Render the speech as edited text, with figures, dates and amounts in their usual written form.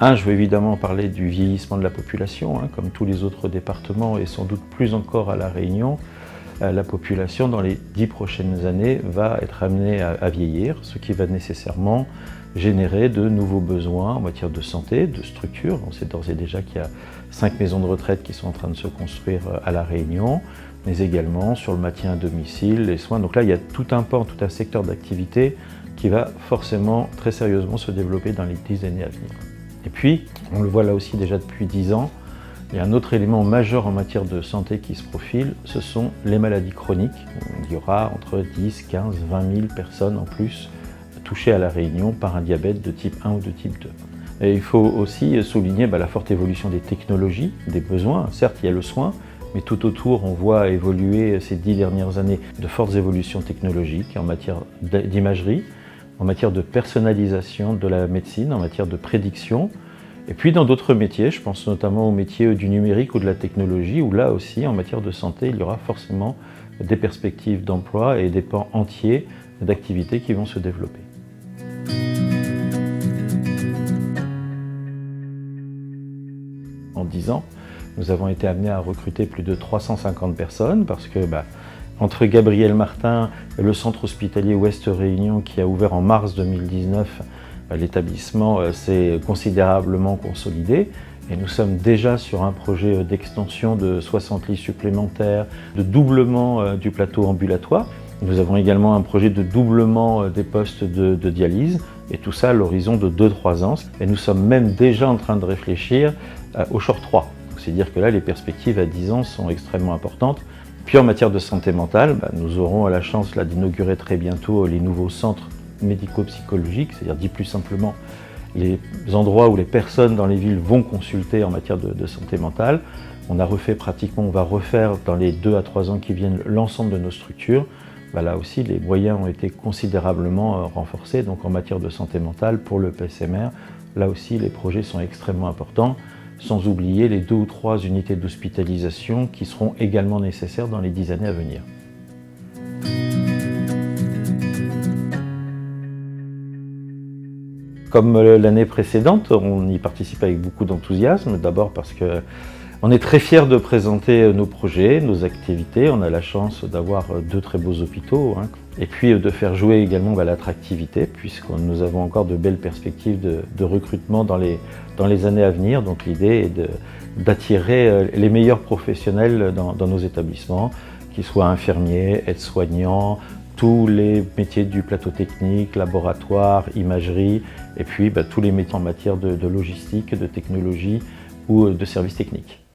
Je veux évidemment parler du vieillissement de la population, comme tous les autres départements et sans doute plus encore à La Réunion. La population, dans les 10 prochaines années, va être amenée à vieillir, ce qui va nécessairement générer de nouveaux besoins en matière de santé, de structure. On sait d'ores et déjà qu'il y a 5 maisons de retraite qui sont en train de se construire à La Réunion, mais également sur le maintien à domicile, les soins. Donc là, il y a tout un pan, tout un secteur d'activité qui va forcément très sérieusement se développer dans les 10 années à venir. Et puis, on le voit là aussi déjà depuis 10 ans, il y a un autre élément majeur en matière de santé qui se profile, ce sont les maladies chroniques. Il y aura entre 10, 15, 20 000 personnes en plus touchées à La Réunion par un diabète de type 1 ou de type 2. Et il faut aussi souligner la forte évolution des technologies, des besoins. Certes, il y a le soin, mais tout autour, on voit évoluer ces 10 dernières années de fortes évolutions technologiques en matière d'imagerie, en matière de personnalisation de la médecine, en matière de prédiction. Et puis dans d'autres métiers, je pense notamment aux métiers du numérique ou de la technologie, où là aussi, en matière de santé, il y aura forcément des perspectives d'emploi et des pans entiers d'activités qui vont se développer. En 10 ans, nous avons été amenés à recruter plus de 350 personnes parce que entre Gabriel Martin et le centre hospitalier Ouest Réunion qui a ouvert en mars 2019, l'établissement s'est considérablement consolidé et nous sommes déjà sur un projet d'extension de 60 lits supplémentaires, de doublement du plateau ambulatoire. Nous avons également un projet de doublement des postes de dialyse et tout ça à l'horizon de 2-3 ans. Et nous sommes même déjà en train de réfléchir au Short 3. C'est-à-dire que là, les perspectives à 10 ans sont extrêmement importantes. Puis en matière de santé mentale, nous aurons la chance d'inaugurer très bientôt les nouveaux centres médico-psychologiques, c'est-à-dire dit plus simplement les endroits où les personnes dans les villes vont consulter en matière de santé mentale. On va refaire dans les 2 à 3 ans qui viennent l'ensemble de nos structures. Là aussi, les moyens ont été considérablement renforcés. Donc en matière de santé mentale, pour le PSMR, là aussi les projets sont extrêmement importants, sans oublier les 2 ou 3 unités d'hospitalisation qui seront également nécessaires dans les 10 années à venir. Comme l'année précédente, on y participe avec beaucoup d'enthousiasme, d'abord parce qu'on est très fiers de présenter nos projets, nos activités. On a la chance d'avoir 2 très beaux hôpitaux, et puis de faire jouer également l'attractivité, puisque nous avons encore de belles perspectives de recrutement dans les années à venir. Donc l'idée est d'attirer les meilleurs professionnels dans nos établissements, qu'ils soient infirmiers, aides-soignants, tous les métiers du plateau technique, laboratoire, imagerie, et puis tous les métiers en matière de logistique, de technologie ou de services techniques.